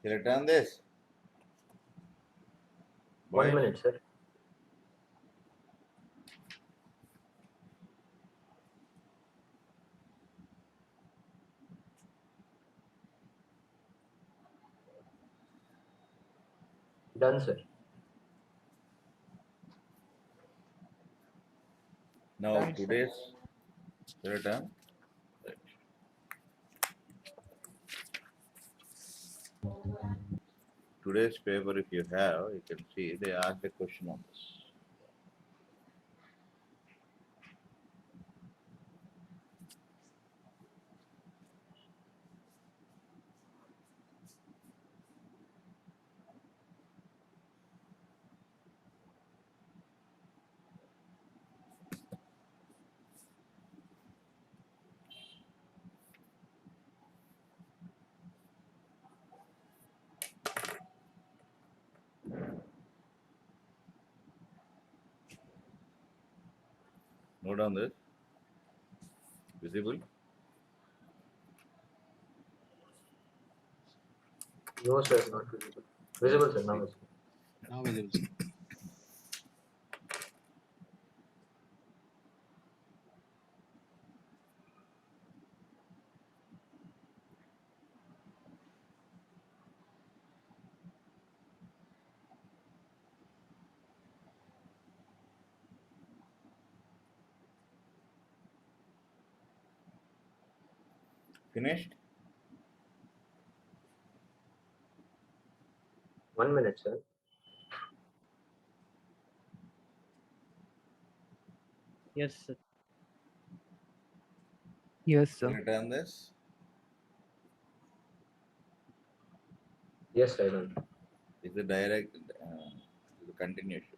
Shall I turn this? 1 Boy, minute, sir. Done, sir. now Done, sir. today's, shall I turn? Right. Today's paper, if you have, you can see they asked a question on this. Note on this. Visible? No, sir, not visible. Visible, sir, now visible. Now visible, sir. Finished? 1 minute, sir. Yes, sir. Yes, Shall I turn this? Yes, I done. It's a direct, it's a continuation.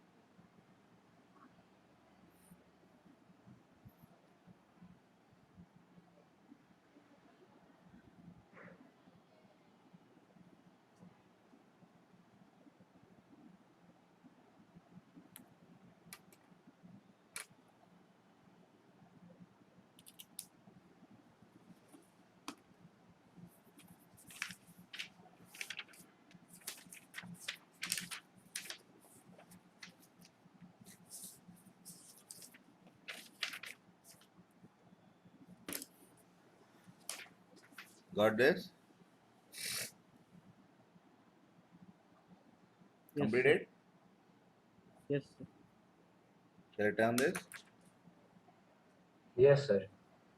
Got this? Yes, Completed? Yes, sir. Shall I turn this? Yes, sir.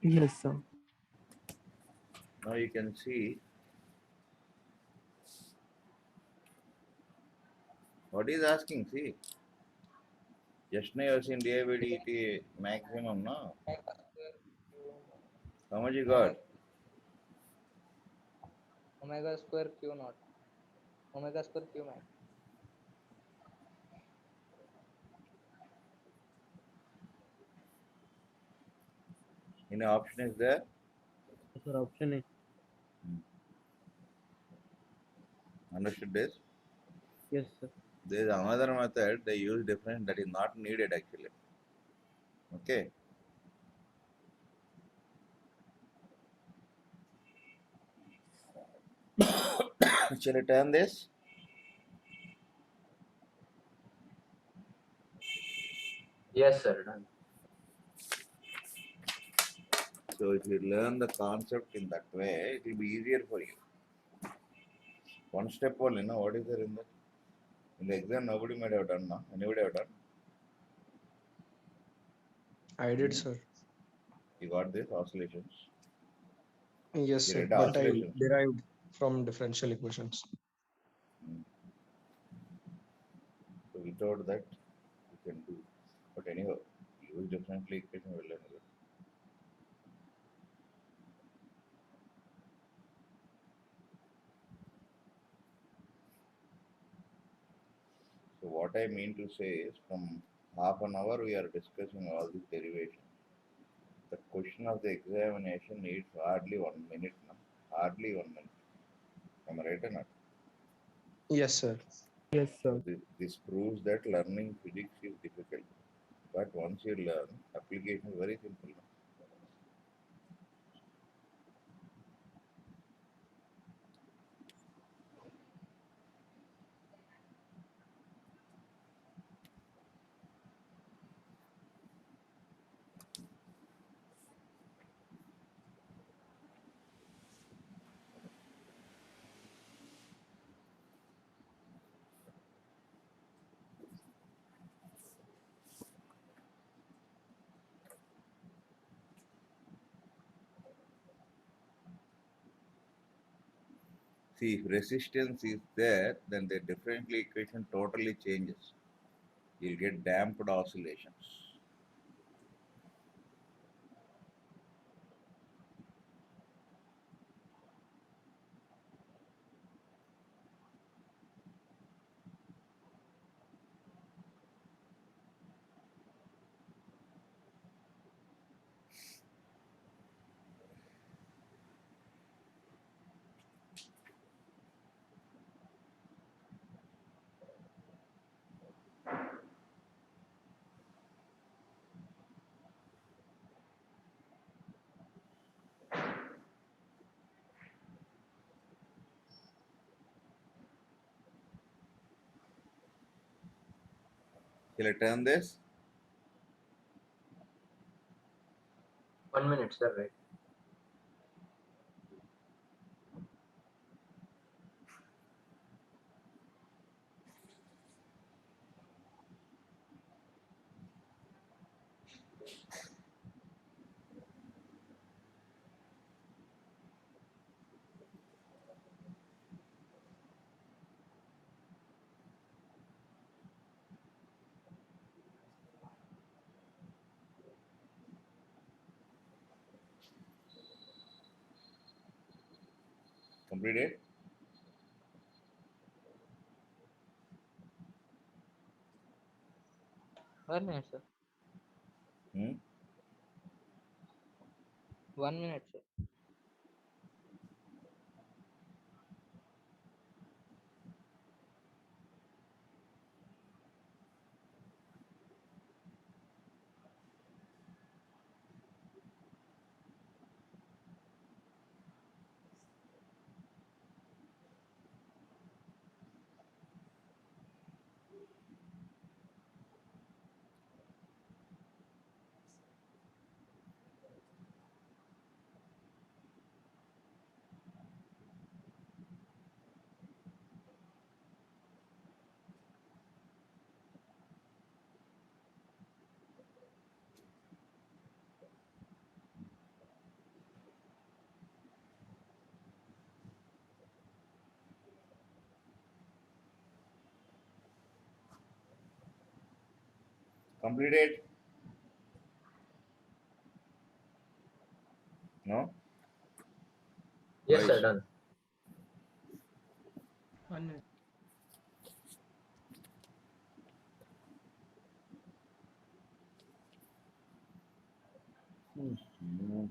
Yes, sir. Now you can see what is asking. See, just now you have seen d by dt maximum, no? How much you got? Omega square Q naught. Omega square Q max. Any option is there? Yes, sir. Option A. Understood this? Yes, sir. There is another method they use different that is not needed actually. Okay. Shall I turn this? Yes, sir, done. So if you learn the concept in that way, it will be easier for you. One step only, no? What is there in the exam? Nobody might have done, no? Anybody have done? I did, sir. You got this oscillations. Yes, You sir. read the But I oscillations. derived from differential equations. So without that, you can do. But anyhow, use differential equation will learn it. So what I mean to say is from half an hour we are discussing all these derivations. The question of the examination needs hardly 1 minute now. Hardly 1 minute. Am I right or not? Yes, sir. Yes, So sir. this proves that learning physics is difficult. But once you learn, application is very simple now. See, if resistance is there, then the differential equation totally changes. You'll get damped oscillations. Shall I turn this? 1 minute, sir, right? Completed? 1 minute, sir. Hmm? 1 minute, sir. Completed? No? Yes, Why sir, is- done. 1 minute. Mhm.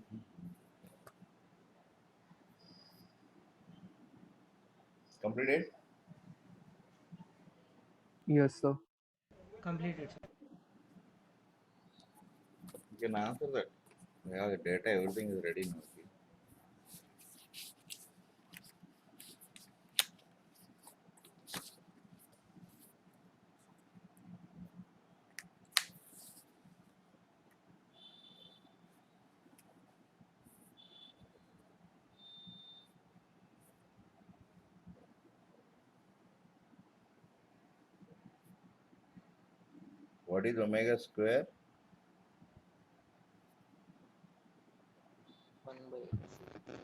Completed? Yes, sir. Completed, sir. You can answer that. Yeah, the data, everything is ready now. See. What is omega square? 1 by 8.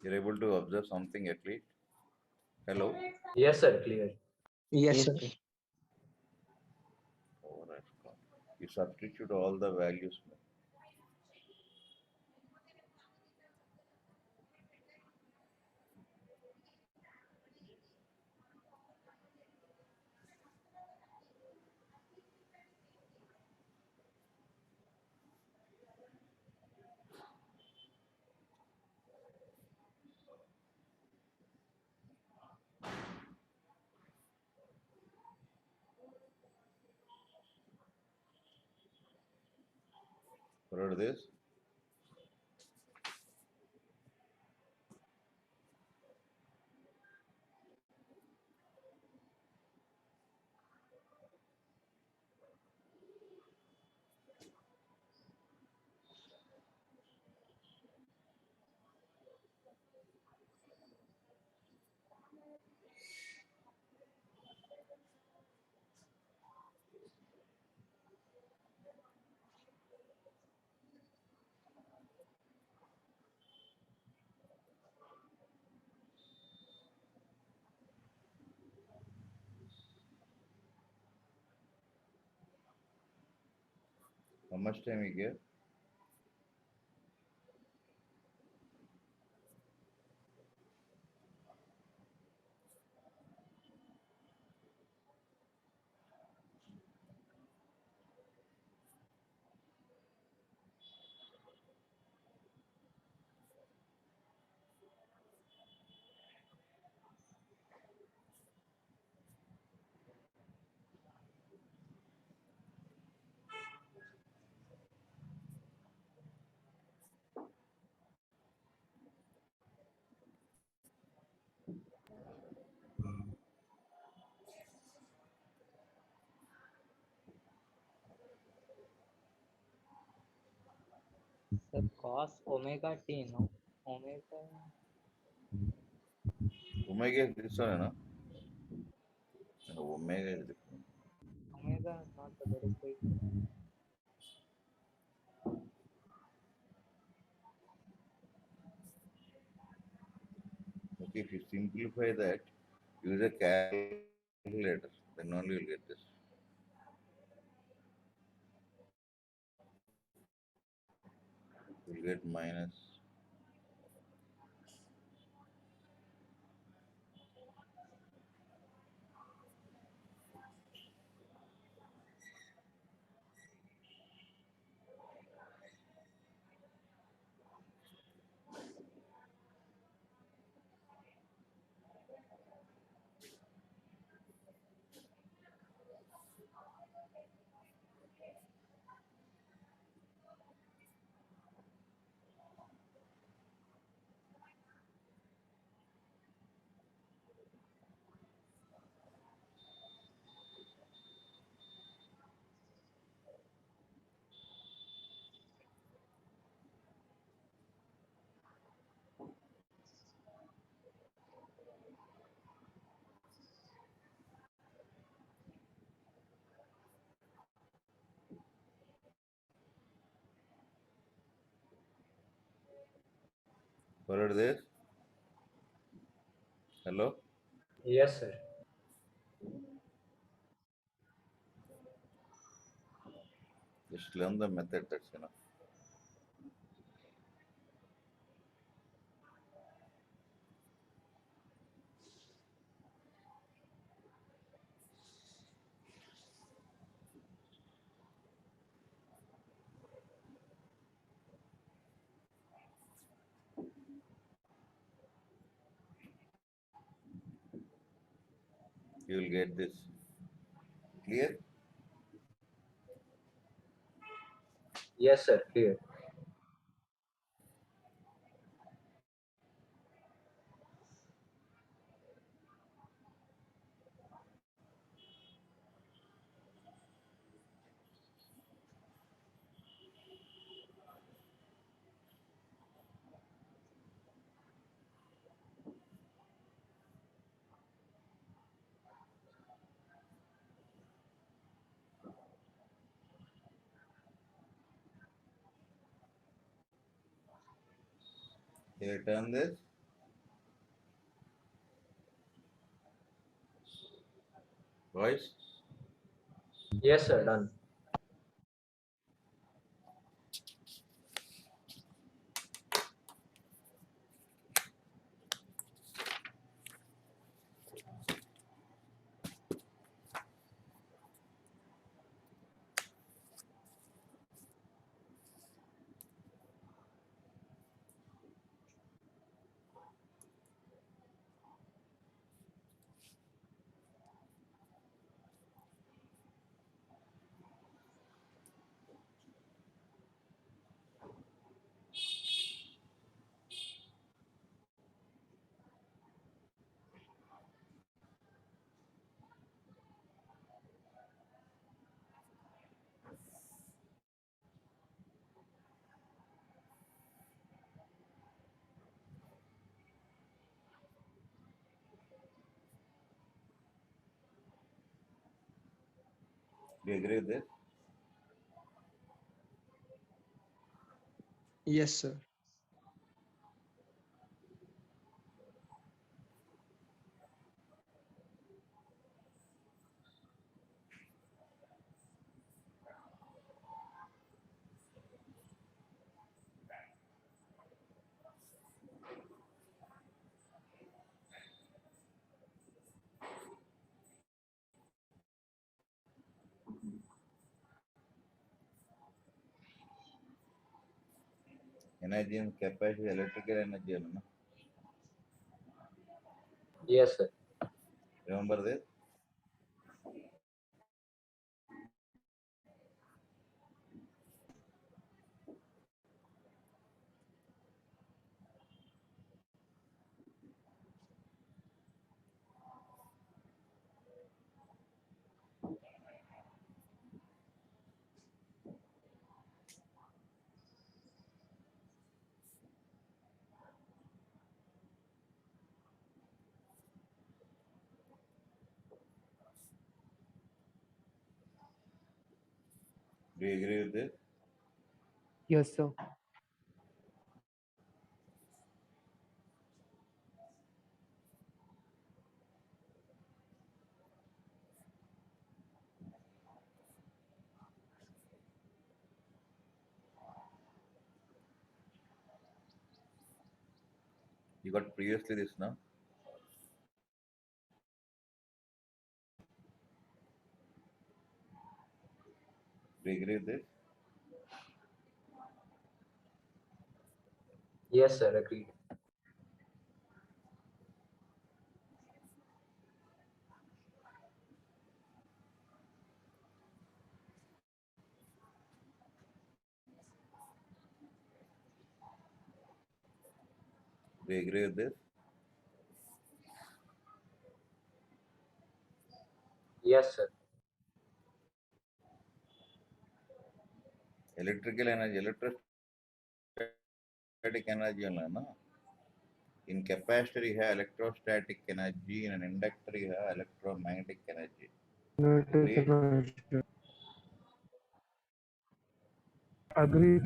You're able to observe something at least? Hello? Yes, sir, clear. Yes, Yes, sir. sir. Oh, that's gone. You substitute all the values. What are this? How much time we get? Sir, cos omega t, no? Omega. Omega is this one, no? And omega is different. Omega is not the direct equation. Okay, if you simplify that, use a calculator, then only you'll get this. You'll get minus. Follow this? Hello? Yes, sir. Just learn the method, that's enough. You will get this. Clear? Yes, sir. Clear. Here, turn this. Voice? Yes, sir. Done. Do you agree with this? Yes, sir. Energy and capacity, electrical energy, no? Yes, sir. Remember this? Do you agree with this? Yes, sir. You got previously this, no? Do you agree with this? Yes, sir. Agreed. Do you agree with this? Yes, sir. Electrical energy, electrostatic energy, no? In capacitor, you have electrostatic energy. In an inductor, you have electromagnetic energy. Agree? Agree.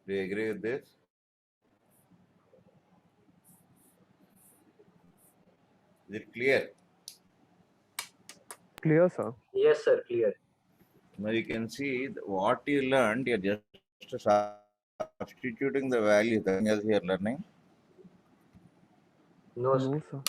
Do you agree with this? Is it clear? Clear, sir. Yes, sir. Clear. Now you can see what you learned, you're just substituting the value. Nothing else you're learning. No, sir. No, sir.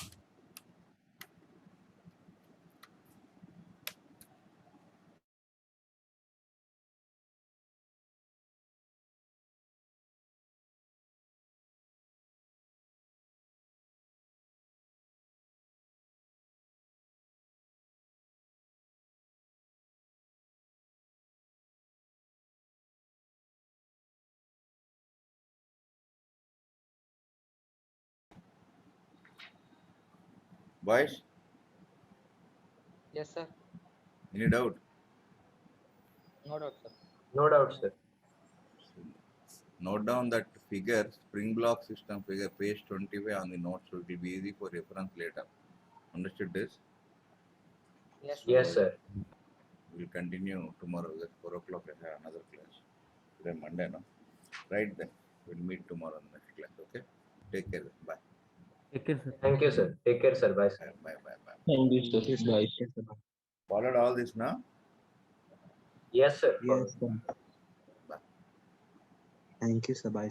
Boys, Yes, sir. any doubt? No doubt, sir. No doubt, sir. Note down that figure, spring block system figure, page 25 on the notes, so it will be easy for reference later. Understood this? Yes, sir. Yes, sir. We'll continue tomorrow at 4 o'clock. I have another class. Today Monday, no? Right then. We'll meet tomorrow in the next class. Okay? Take care. Bye. Take care, sir. Thank you, sir. Take care, sir. Bye, sir. Bye. Bye. Bye. Thank you, sir. Yes, sir. Bye. Yes, sir. Followed all this now? Yes, sir. Yes, sir. Bye. Thank you, sir. Bye.